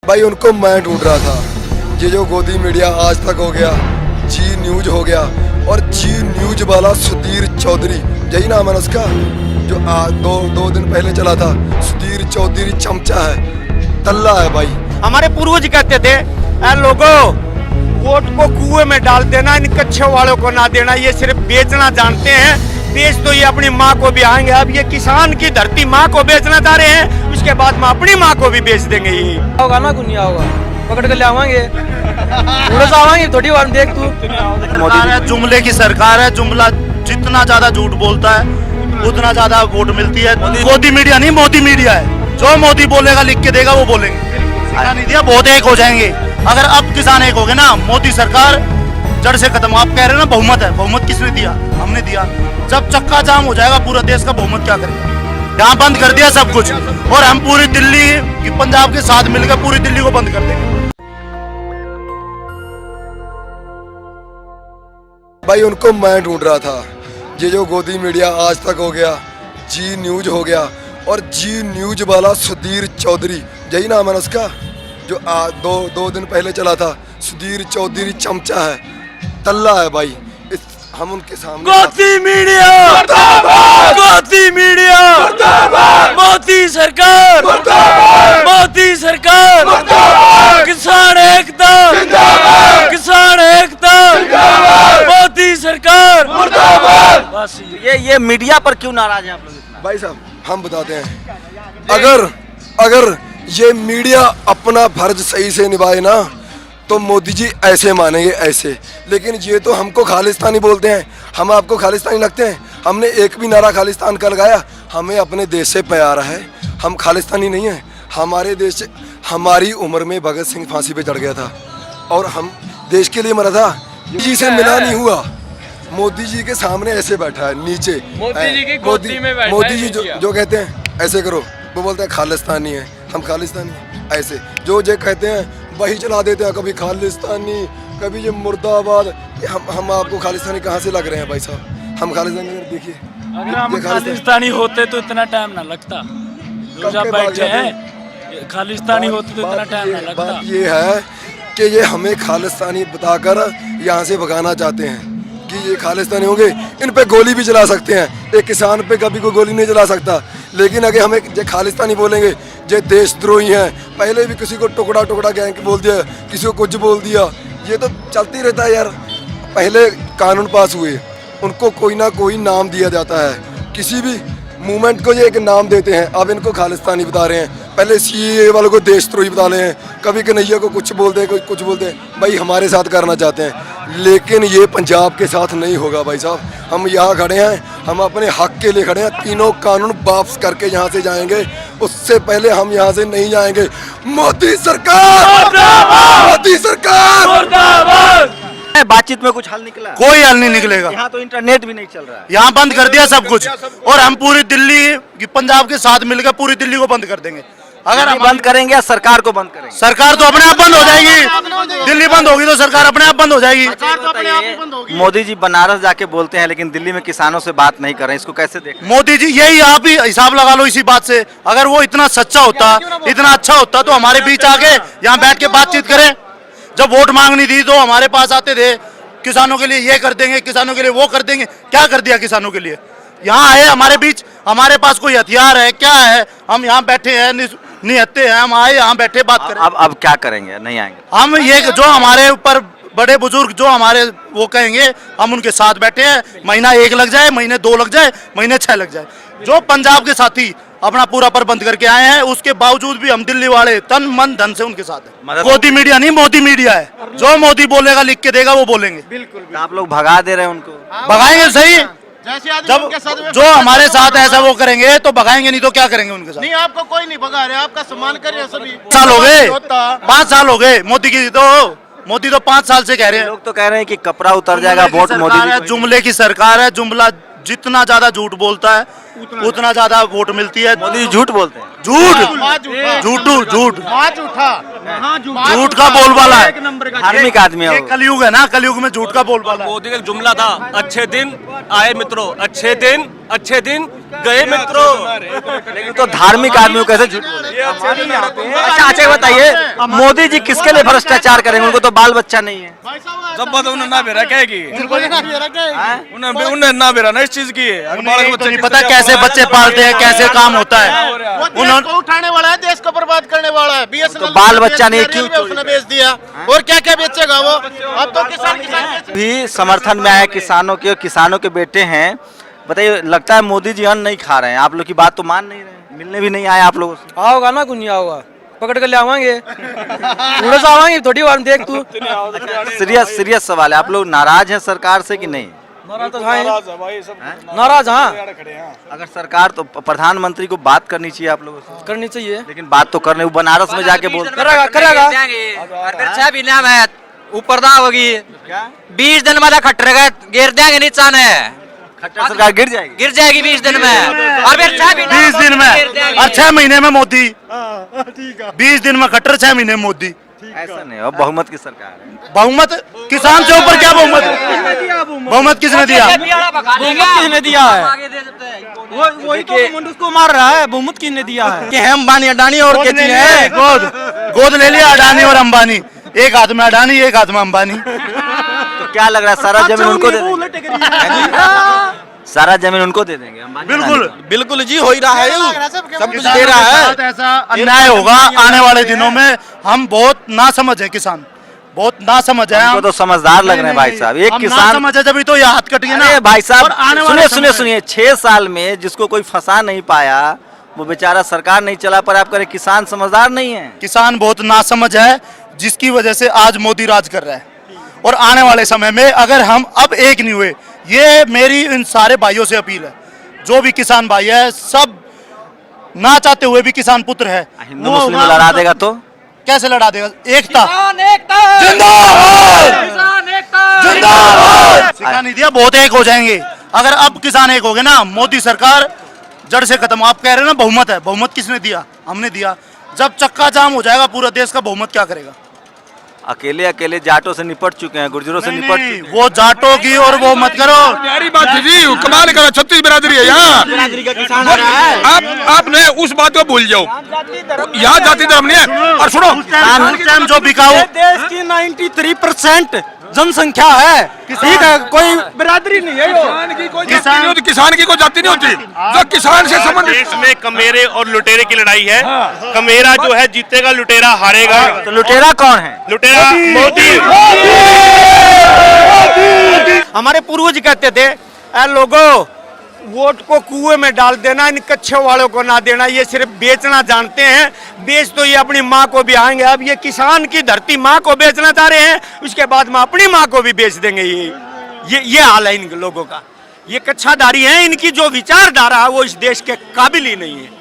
भाई उनको मैं ढूंढ रहा था। ये जो गोदी मीडिया आज तक हो गया, जी न्यूज हो गया, और जी न्यूज वाला सुधीर चौधरी, यही नाम है उसका, जो आज दो दिन पहले चला था। सुधीर चौधरी चमचा है, तल्ला है भाई। हमारे पूर्वज कहते थे लोगों वोट को कुएं में डाल देना, इन कच्चे वालों को ना देना, ये सिर्फ बेचना जानते हैं। बेच तो ये अपनी माँ को भी आएंगे। अब ये किसान की धरती माँ को बेचना चाह रहे हैं, उसके बाद में अपनी माँ को भी बेच देंगे। ये होगा ना, कुछ नहीं होगा, पकड़ कर ले आवांगे, थोड़ा सा आवांगे, थोड़ी बार देख तू। सरकार है, जुमले की सरकार है। जुमला जितना ज्यादा झूठ बोलता है उतना ज्यादा वोट मिलती है। गोदी मीडिया नहीं, मोदी मीडिया है। जो मोदी बोलेगा लिख के देगा वो बोलेंगे। सिखा नहीं दिया, बहुत एक हो जाएंगे। अगर अब किसान एक हो गए ना, मोदी सरकार जड़ से खत्म। आप कह रहे हैं ना बहुमत है, बहुमत किसने दिया? हमने दिया। जब चक्का जाम हो जाएगा पूरा देश का, बहुमत क्या करेगा? यहाँ बंद कर दिया सब कुछ, और हम पूरी दिल्ली पंजाब के साथ मिलकर पूरी दिल्ली को बंद कर देंगे। भाई उनको मैं ढूंढ रहा था। ये जो गोदी मीडिया आज तक हो गया, जी न्यूज हो गया, और जी न्यूज वाला सुधीर चौधरी, यही नाम है उसका, जो आज दो दिन पहले चला था। सुधीर चौधरी चमचा है, तल्ला है भाई। हम उनके सामने गोदी मीडिया, गोदी मीडिया, मोदी सरकार, मोदी सरकार, किसान एकता, किसान एकता, मोदी सरकार। बस ये मीडिया पर क्यों नाराज हैं आप लोग इतना? भाई साहब हम बताते हैं, अगर ये मीडिया अपना फर्ज सही से निभाए ना तो मोदी जी ऐसे मानेंगे, ऐसे। लेकिन ये तो हमको खालिस्तानी बोलते हैं। हम आपको खालिस्तानी लगते हैं? हमने एक भी नारा खालिस्तान का लगाया? हमें अपने देश से प्यार है, हम खालिस्तानी नहीं हैं। हमारे देश से, हमारी उम्र में भगत सिंह फांसी पे चढ़ गया था और हम देश के लिए मरा था। जी से मिला नहीं हुआ। मोदी जी के सामने ऐसे बैठा है नीचे, मोदी जी की गोदी में बैठा है। मोदी जी जो कहते हैं ऐसे करो, वो बोलते हैं खालिस्तानी है, हम खालिस्तानी। ऐसे जो कहते हैं वही चला देते हैं, कभी खालिस्तानी, कभी ये मुर्दाबाद। हम आपको खालिस्तानी कहाँ से लग रहे हैं भाई साहब? हम खालिस्तानी, देखिए अगर हम खालिस्तानी होते तो इतना टाइम ना लगता। रोजा बैठे हैं, खालिस्तानी होते तो इतना टाइम ना लगता। बात ये है कि ये हमें खालिस्तानी बताकर यहाँ से भगाना चाहते हैं कि ये खालिस्तानी होंगे, इन पे गोली भी चला सकते हैं। एक किसान पे कभी कोई गोली नहीं चला सकता। लेकिन अगर हमें ये खालिस्तानी बोलेंगे, ये देशद्रोही हैं, पहले भी किसी को टुकड़ा टुकड़ा गैंग बोल दिया, किसी को कुछ बोल दिया, ये तो चलती रहता है यार। पहले कानून पास हुए, उनको कोई ना कोई नाम दिया जाता है, किसी भी मूवमेंट को ये एक नाम देते हैं। अब इनको खालिस्तानी बता रहे हैं, पहले सीए वालों को देशद्रोही बता रहे हैं, कभी कन्हैया को कुछ बोलते हैं, कोई कुछ बोलते हैं। भाई हमारे साथ करना चाहते हैं, लेकिन ये पंजाब के साथ नहीं होगा भाई साहब। हम यहाँ खड़े हैं, हम अपने हक के लिए खड़े हैं। तीनों कानून वापस करके यहाँ से जाएंगे, उससे पहले हम यहाँ से नहीं जाएंगे। मोदी सरकार, मोदी सरकार। बातचीत में कुछ हल निकला? कोई हल नहीं निकलेगा। यहाँ तो इंटरनेट भी नहीं चल रहा है। यहाँ बंद कर दिया सब कुछ, और हम पूरी दिल्ली पंजाब के साथ मिलकर पूरी दिल्ली को बंद कर देंगे। अगर हम बंद करेंगे या सरकार को बंद करेंगे? सरकार तो अपने आप बंद हो जाएगी। दिल्ली बंद होगी तो सरकार अपने आप बंद हो जाएगी। मोदी जी बनारस जाके बोलते हैं लेकिन दिल्ली में किसानों से बात नहीं कर रहे हैं, इसको कैसे देखें? मोदी जी, यही आप ही हिसाब लगा लो इसी बात से। अगर वो इतना सच्चा होता, इतना अच्छा होता तो हमारे बीच आके यहाँ बैठ के बातचीत करें। जब वोट मांगनी थी तो हमारे पास आते थे, किसानों के लिए ये कर देंगे, किसानों के लिए वो कर देंगे। क्या कर दिया किसानों के लिए? यहाँ आए हमारे बीच, हमारे पास कोई हथियार है क्या है? हम यहाँ बैठे हैं, निहत्ते हैं, हम आए यहाँ बैठे बात करें। अब क्या करेंगे? नहीं आएंगे हम ये जो हमारे ऊपर बड़े बुजुर्ग जो हमारे वो कहेंगे, हम उनके साथ बैठे हैं। महीना 1 लग जाए, महीने 2 लग जाए, महीने 6 लग जाए, जो पंजाब के साथी अपना पूरा प्रबंध करके आए हैं, उसके बावजूद भी हम दिल्ली वाले तन मन धन से उनके साथ हैं। गोदी मीडिया नहीं, मोदी मीडिया है। जो मोदी बोलेगा लिख के देगा वो बोलेंगे। बिल्कुल। आप लोग भगा दे रहे हैं उनको? भगाएंगे सही। जब जो हमारे साथ ऐसा वो करेंगे तो भगाएंगे, नहीं तो क्या करेंगे उनके साथ? नहीं, आपको कोई नहीं भगा रहे, आपका सम्मान कर रहे हैं सभी। 5 साल हो गए, 5 साल हो गए मोदी की तो। मोदी तो 5 साल से कह रहे हैं। लोग तो कह रहे हैं कि कपड़ा उतर जाएगा वोट मोदी जी को। जुमले की सरकार है। जुमला जितना ज्यादा झूठ बोलता है उतना ज्यादा वोट मिलती है। मोदी जी झूठ बोलते हैं। झूठ, झूठू, झूठ, झूठ का बोलबाला है। धार्मिक आदमी है ये वो। कलयुग है ना, कलयुग में झूठ का बोलबाला है। मोदी का एक जुमला था, अच्छे दिन आए मित्रों, अच्छे दिन गए मित्रों। लेकिन तो धार्मिक आदमी को कैसे झूठ बोले? अच्छा बताइए, मोदी जी किसके लिए भ्रष्टाचार करेंगे? उनको तो बाल बच्चा नहीं है। जब बात उन्हें ना बेरा कहेगी, उन्हें ना बेरा ना इस चीज की है। उन्हें तो नहीं पता कैसे बच्चे पालते हैं, कैसे काम होता है। उन्होंने को उठाने वाला है, देश को बर्बाद करने वाला है। BSNL तो बाल बच्चा नहीं, क्यों उसने बेच दिया, और क्या क्या बेचेगा वो? अब तो किसान भी समर्थन में आए किसानों के, किसानों के बेटे हैं। बताइए, लगता है मोदी जी अन्न नहीं खा रहे हैं, आप लोग की बात तो मान नहीं रहे हैं, मिलने भी नहीं आए आप लोगों से। आओगा ना, कुछ नहीं आओगा, पकड़ कर ले आवांगे, थोड़ा सा आवांगे, थोड़ी बार देख तू। सीरियस सवाल है, आप लोग नाराज हैं सरकार से कि नहीं? नाराज तो हाँ, नाराज हाँ, अगर सरकार तो प्रधानमंत्री को बात करनी चाहिए आप लोगों से, करनी चाहिए। लेकिन बात तो करने, वो बनारस में जाके बोल करेगा ऊपर दा होगी 20 दिन में खट्टर गिर देंगे नीचा ने, खट्टर सरकार गिर जाएगी 20 दिन में, और फिर 20 दिन में और 6 महीने में मोदी। 20 दिन में खट्टर, 6 महीने में मोदी। ऐसा नहीं, अब बहुमत की सरकार है। बहुमत किसान से ऊपर क्या बहुमत? बहुमत किसने दिया? बहुमत किसने दिया है? वही तो उसको मार रहा है, बहुमत किसने दिया है? कि हम बानी अडानी और गोद ले लिया, गोद ले लिया अडानी और अंबानी। एक हाथ में अडानी, एक हाथ में अंबानी। तो क्या लग रहा है, सारा जमीन उनको दे देंगे? सारा जमीन उनको दे देंगे अंबानी? बिल्कुल जी, हो ही रहा है, सब कुछ दे रहा है। ऐसा अन्याय होगा आने वाले दिनों में। हम बहुत नासमझ है, किसान बहुत नासमझ है। हमको तो समझदार लग रहे हैं भाई साहब। एक किसान समझ है, जब तो ये हाथ कटिए ना। अरे भाई साहब, सुनिए सुनिए सुनिए, 6 साल में जिसको कोई फंसा नहीं पाया, वो बेचारा सरकार नहीं चला पर आप करें किसान समझदार नहीं है। किसान बहुत नासमझ है, जिसकी वजह से आज मोदी राज कर रहा है। और आने वाले समय में अगर हम अब एक नहीं हुए, ये मेरी इन सारे भाइयों से अपील है, जो भी किसान भाई है, सब ना चाहते हुए भी किसान पुत्र है। हिंदू मुस्लिम लड़ा देगा तो कैसे लड़ा देगा? एकता सिखा नहीं दिया, बहुत एक हो जाएंगे। अगर अब किसान एक हो गए ना, मोदी सरकार जड़ से खत्म। आप कह रहे हैं ना बहुमत है, बहुमत किसने दिया? हमने दिया। जब चक्का जाम हो जाएगा पूरा देश का, बहुमत क्या करेगा? अकेले जाटों से निपट चुके हैं, गुर्जरों से निपट चुके हैं। वो जाटों की और वो मत करो। प्यारी बात जी, कमाल करो, 36 बिरादरी है यहाँ। आपने उस बात को भूल जाओ, यहाँ जाति धर्म नहीं है। और सुनो, उस टाइम जो बिकाऊ देश की 93% जनसंख्या है, ठीक है, कोई बिरादरी नहीं है। किसान की कोई जाति नहीं होती, जो किसान से संबंधित। देश में कमेरे और लुटेरे की लड़ाई है। कमेरा जो है जीतेगा, लुटेरा हारेगा। तो लुटेरा कौन है? लुटेरा मोदी। हमारे पूर्वज कहते थे, "ए लोगों, वोट को कुएं में डाल देना, इन कच्चे वालों को ना देना, ये सिर्फ बेचना जानते हैं। बेच तो ये अपनी माँ को भी आएंगे। अब ये किसान की धरती माँ को बेचना चाह रहे हैं, उसके बाद में अपनी माँ को भी बेच देंगे। ये हाल है इन लोगों का। ये कच्छाधारी हैं, इनकी जो विचारधारा है वो इस देश के काबिल ही नहीं है।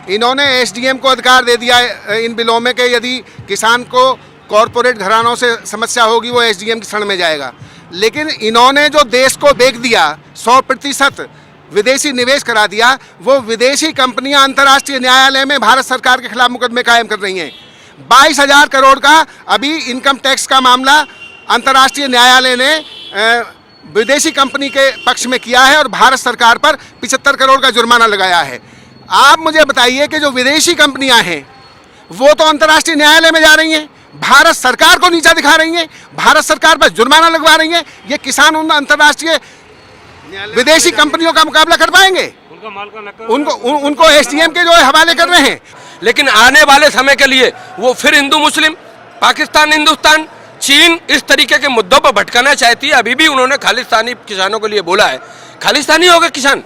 इन्होंने एसडीएम को अधिकार दे दिया है इन बिलों में कि यदि किसान को कॉरपोरेट घरानों से समस्या होगी, वो एसडीएम की शरण में जाएगा। लेकिन इन्होंने जो देश को बेच दिया, 100% विदेशी निवेश करा दिया, वो विदेशी कंपनियां अंतर्राष्ट्रीय न्यायालय में भारत सरकार के खिलाफ मुकदमे कायम कर रही हैं। 22,000 करोड़ का अभी इनकम टैक्स का मामला अंतर्राष्ट्रीय न्यायालय ने विदेशी कंपनी के पक्ष में किया है और भारत सरकार पर 75 करोड़ का जुर्माना लगाया है। आप मुझे बताइए कि जो विदेशी कंपनियां हैं वो तो अंतर्राष्ट्रीय न्यायालय में जा रही हैं, भारत सरकार को नीचा दिखा रही हैं, भारत सरकार पर जुर्माना लगवा रही हैं। ये किसान उन अंतर्राष्ट्रीय विदेशी कंपनियों का मुकाबला कर पाएंगे? उनको एसडीएम के जो है हवाले कर रहे हैं। लेकिन आने वाले समय के लिए वो फिर हिंदू मुस्लिम, पाकिस्तान हिंदुस्तान, चीन इस तरीके के मुद्दों पर भटकाना चाहती है। अभी भी उन्होंने खालिस्तानी किसानों के लिए बोला है। खालिस्तानी हो गए किसान।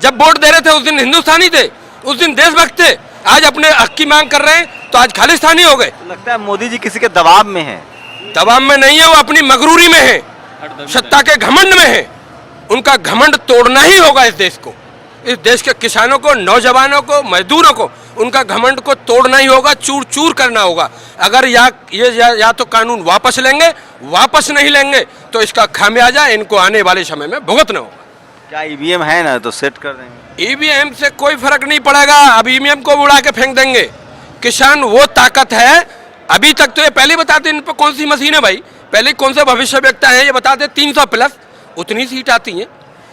जब वोट दे रहे थे उस दिन हिंदुस्तानी थे, उस दिन देशभक्त थे। आज अपने हक की मांग कर रहे हैं तो आज खालिस्तानी हो गए। लगता है मोदी जी किसी के दबाव में है। दबाव में नहीं है, वो अपनी मगरूरी में है, सत्ता के घमंड में है। उनका घमंड तोड़ना ही होगा इस देश को, इस देश के किसानों को, नौजवानों को, मजदूरों को, उनका घमंड को तोड़ना ही होगा, चूर चूर करना होगा। अगर या तो कानून वापस लेंगे, वापस नहीं लेंगे तो इसका खामियाजा इनको आने वाले समय में भुगतना होगा। क्या ईवीएम है ना तो सेट कर देंगे? ईवीएम से कोई फर्क नहीं पड़ेगा। अब ईवीएम को उड़ा के फेंक देंगे। किसान वो ताकत है। अभी तक तो ये पहले बताते इन पर कौन सी मशीन है भाई, पहले कौन से भविष्य व्यक्ता है ये बताते 300 प्लस उतनी सीट आती है।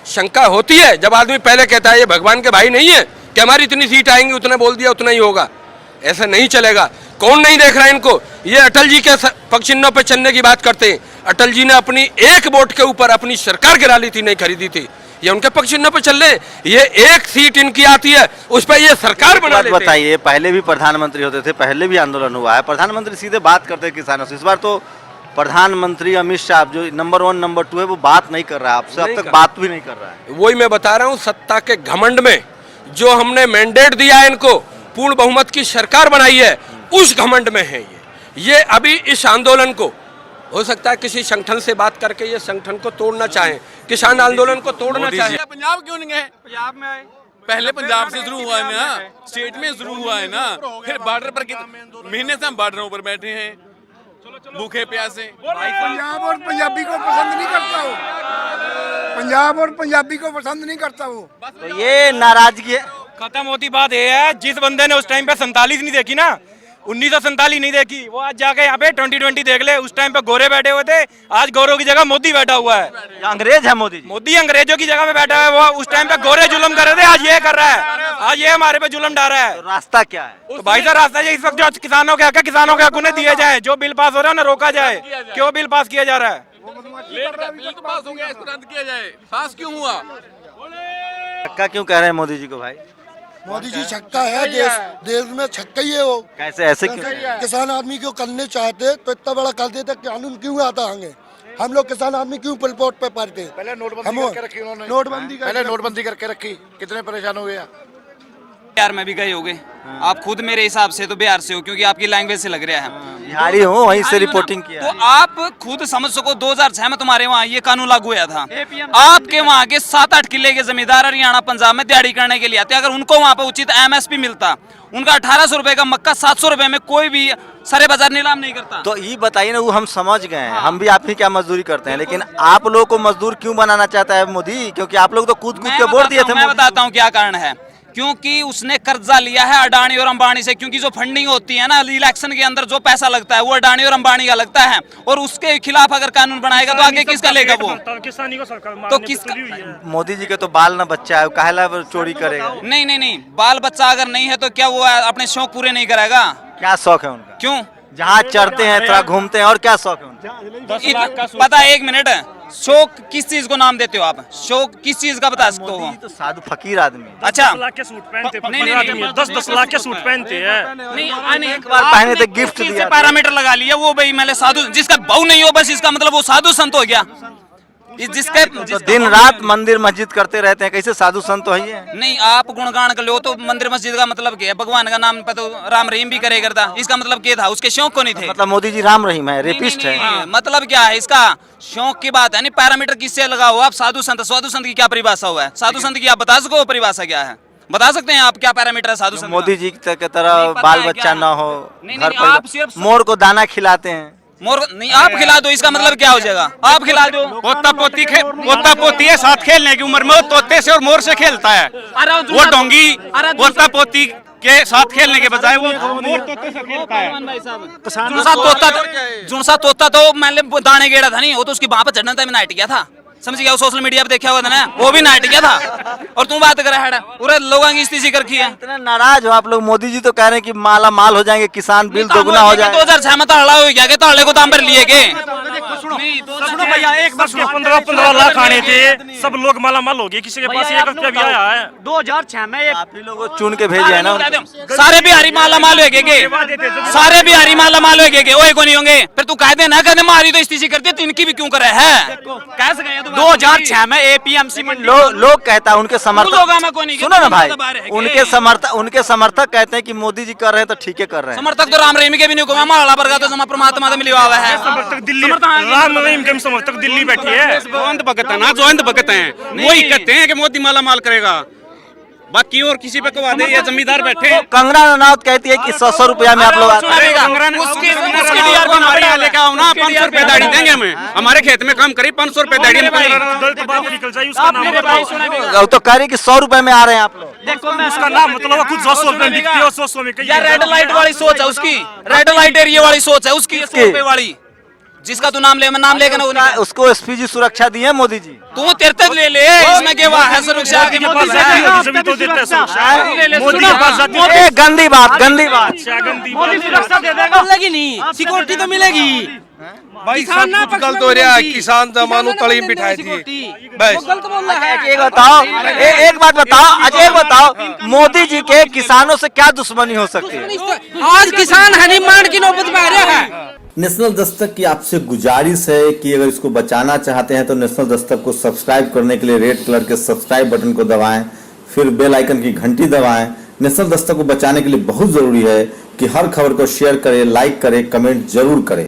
शंका होती है जब आदमी पहले कहता है ये भगवान के भाई नहीं है कि हमारी इतनी सीट आएंगी, उतना बोल दिया उतना ही होगा। ऐसा नहीं चलेगा। कौन नहीं देख रहा है इनको? ये अटल जी के पक्ष चिन्हों पर चलने की बात करते हैं। अटल जी ने अपनी एक वोट के ऊपर अपनी सरकार गिरा ली थी, नहीं खरीदी थी। ये उनके पक्ष चिन्हों पर चल रहे, ये एक सीट इनकी आती है उस पर ये सरकार बना लेते हैं। बताइए, पहले भी प्रधानमंत्री होते थे, पहले भी आंदोलन हुआ है, प्रधानमंत्री सीधे बात करते हैं किसानों से। इस बार तो प्रधानमंत्री अमित शाह जो नंबर 1 नंबर 2 है वो बात नहीं कर रहा है आपसे, अब तक बात भी नहीं कर रहा है। वही मैं बता रहा हूँ, सत्ता के घमंड में जो हमने मैंडेट दिया है इनको, पूर्ण बहुमत की सरकार बनाई है, उस घमंड में है ये अभी इस आंदोलन को हो सकता है किसी संगठन से बात करके ये संगठन को तोड़ना चाहें, किसान आंदोलन को तोड़ना चाहें। पंजाब क्यों नहीं गए? पंजाब में आए, पहले पंजाब से शुरू हुआ है ना, स्टेट में शुरू हुआ है ना, फिर बॉर्डर पर महीने से हम बॉर्डरों पर बैठे हैं भूखे प्यासे। पंजाब और पंजाबी को पसंद नहीं करता वो, पंजाब और पंजाबी को पसंद नहीं करता वो। तो ये नाराजगी है। खत्म होती बात ये है, जिस बंदे ने उस टाइम पे 47 नहीं देखी ना, 1947 नहीं देखी, वो आज जाके यहाँ पे 2020 देख ले। उस टाइम पे गोरे बैठे हुए थे, आज गोरों की जगह मोदी बैठा हुआ है। ये अंग्रेज है मोदी जी। मोदी अंग्रेजों की जगह पे बैठा है। वो उस टाइम पे गोरे जुल्म कर रहे थे, आज ये कर रहा है, आज ये हमारे पे जुल्म डाल रहा है। तो रास्ता क्या है? तो भाई साहब रास्ता ये इस वक्त जो किसानों के हक है, किसानों के हक उन्हें दिए जाए। जो बिल पास हो रहा है उन्हें रोका जाए। क्यों बिल पास किया जा रहा है? बिल तो पास हो गया, इसको रद्द किया जाए। पास क्यों हुआ? छक्का क्यों कह रहे हैं मोदी जी को भाई? मोदी जी छक्का है, देश में छक्का ही है वो। कैसे ऐसे क्यों? किसान आदमी को करने चाहते तो इतना बड़ा कर देते, कानून क्यों आता आगे? हम लोग किसान आदमी क्यों रिपोर्ट पे पढ़ते? पहले नोटबंदी करके रखी उन्होंने, पहले नोटबंदी करके रखी, कितने परेशान हो गया। बिहार में भी गए होगे आप खुद, मेरे हिसाब से तो बिहार से हो, क्योंकि आपकी लैंग्वेज से लग रहा है। बिहारी हूँ, वहीं से रिपोर्टिंग किया। तो आप खुद समझ सको 2006 में तुम्हारे वहाँ ये कानून लागू हुआ था। आपके वहाँ के 7-8 किले के जमींदार हरियाणा पंजाब में दिहाड़ी करने के लिए आते, अगर उनको वहाँ पे उचित MSP मिलता, उनका 1800 रुपए का मक्का 700 रुपए में कोई भी सारे बाजार नीलाम नहीं करता। तो ये बताइए ना, वो हम समझ गए हैं, हम भी आप ही क्या मजदूरी करते हैं, लेकिन आप लोगों को मजदूर क्यों बनाना चाहता है मोदी? क्योंकि आप लोग तो कूद कूद के वोट दिए थे। मैं बताता हूँ क्या कारण है। क्योंकि उसने कर्जा लिया है अडानी और अंबानी से, क्योंकि जो फंडिंग होती है ना इलेक्शन के अंदर, जो पैसा लगता है वो अडानी और अंबानी का लगता है, और उसके खिलाफ अगर कानून बनाएगा तो आगे किसका लेगा वो? तो किसका? मोदी जी के तो बाल ना बच्चा है, काहेला चोरी करेगा? नहीं, बाल बच्चा अगर नहीं है तो क्या वो अपने शौक पूरे नहीं करेगा? क्या शौक है उनका? क्यों? जहाँ चढ़ते हैं थोड़ा घूमते हैं, और क्या शौक है उनका? पता है, 1 मिनट, शौक किस चीज को नाम देते हो आप? शौक किस चीज का बता सकते हो? तो साधु फकीर आदमी। अच्छा, 10 लाख के सूट पहनते हैं, 10-10 लाख के सूट पहनते हैं। नहीं, एक बार पहने थे, गिफ्ट दिया। पैरामीटर लगा लिया वो भाई, मैंने साधु, जिसका बहु नहीं हो बस इसका मतलब वो साधु संत हो गया। जिसके तो दिन रात मंदिर मस्जिद करते रहते हैं, कैसे साधु संत तो है ये? नहीं, आप गुणगान कर लो तो मंदिर मस्जिद का मतलब क्या है? भगवान का नाम पे तो राम रहीम भी करे करता, इसका मतलब क्या था? उसके शौक को नहीं थे। मतलब मोदी जी राम रहीम है, रेपिस्ट है? मतलब क्या है इसका? शौक की बात है। नहीं, पैरामीटर किससे लगाओ आप? साधु संत की क्या परिभाषा हुआ है? साधु संत की आप बता सको परिभाषा क्या है? बता सकते हैं आप क्या पैरामीटर है साधु संत? मोदी जी की तरह बाल बच्चा न हो, घर पर मोर को दाना खिलाते हैं। मोर नहीं, आप खिला दो, इसका मतलब क्या हो जाएगा? आप खिला दो। पोता पोती है, साथ खेलने की उम्र में वो तोते से और मोर से खेलता है। वो डोंगी पोता पोती के साथ खेलने के बजाय वो मोर तोते से खेलता है। जुन सा तोता तो मैंने दाने गेड़ा था, नहीं वो तो उसकी वहां पर चढ़ना था, मैं नाइट गया था, समझ गया? सोशल मीडिया पे देखा हुआ था ना, वो भी नाइट गया था। और तू बात कर रहा है पूरे लोगों की स्थिति कर रखी है। इतना नाराज हो आप लोग? मोदी जी तो कह रहे हैं कि माला माल हो जाएंगे, किसान बिल दोगुना हो जाएगा। 2006 में ताड़ा हो गया, ताड़े को दाम पर लिए के सुनो भैया, एक वर्ष के 15 लाख आने थे, सब लोग माला माल हो गए, किसी के पास 1 रुपया भी आया है? 2006 में आप ही लोगों को चुन के भेजे है ना। सारे बिहारी माला माल हो गए, सारे बिहारी माला माल हो गए, ओए को नहीं होंगे। फिर तू कह दे ना, कहते मारी तो स्थिति करते, तो इनकी भी क्यों करे है? कैसे गए 2006 में APMC में लोग कहता है, उनके समर्थक, सुनो ना भाई, उनके समर्थक कहते हैं कि मोदी जी कर रहे हैं तो ठीक है कर रहे हैं। समर्थक तो राम रहीम के भी नहीं को माला पर तो समा परमात्मा से मिला हुआ है। समर्थक दिल्ली, राम रहीम के समर्थक दिल्ली बैठी है। जयंत भगत है ना, जयंत भगत है, वही कहते हैं कि मोदी माला माल करेगा। बाकी और किसी पे कवा दे, ये जमींदार बैठे हैं। कंगना रनौत कहती है कि 100 रुपया में आप लोग आते हैं। लेके आओ ना, 500 रुपए दाढ़ी देंगे हमें, हमारे खेत में काम करी 500 रुपए दाढ़ी। वो तो कह रही कि 100 रुपए में आ रहे हैं आप लोग। उसका नाम मतलब खुद 200 में यार, रेड लाइट वाली सोच है उसकी, रेड लाइट एरिया वाली सोच है उसकी, 100 रुपए वाली। जिसका तू नाम ले, मैं नाम लेकर ना उसको एसपीजी सुरक्षा दी है मोदी जी। तू तेरे तक ले ले, इसमें क्या है सुरक्षा की? गंदी बात, गंदी बात। सुरक्षा दे देगा, मिलेगी नहीं, सिक्योरिटी तो मिलेगी। भाई सब कुछ गलत हो रहा है, किसान जमानों तली बिठाई थी। बस एक बताओ, एक बात बताओ, अच्छा एक बताओ, मोदी जी के किसानों से क्या दुश्मनी हो सकती है? आज किसान हनीमान की नौबत में आ रहा है। नेशनल दस्तक की आपसे गुजारिश है कि अगर इसको बचाना चाहते हैं तो नेशनल दस्तक को सब्सक्राइब करने के लिए रेड कलर के सब्सक्राइब बटन को दबाएं, फिर बेल आइकन की घंटी दबाएं। नेशनल दस्तक को बचाने के लिए बहुत जरूरी है कि हर खबर को शेयर करें, लाइक करें, कमेंट जरूर करें।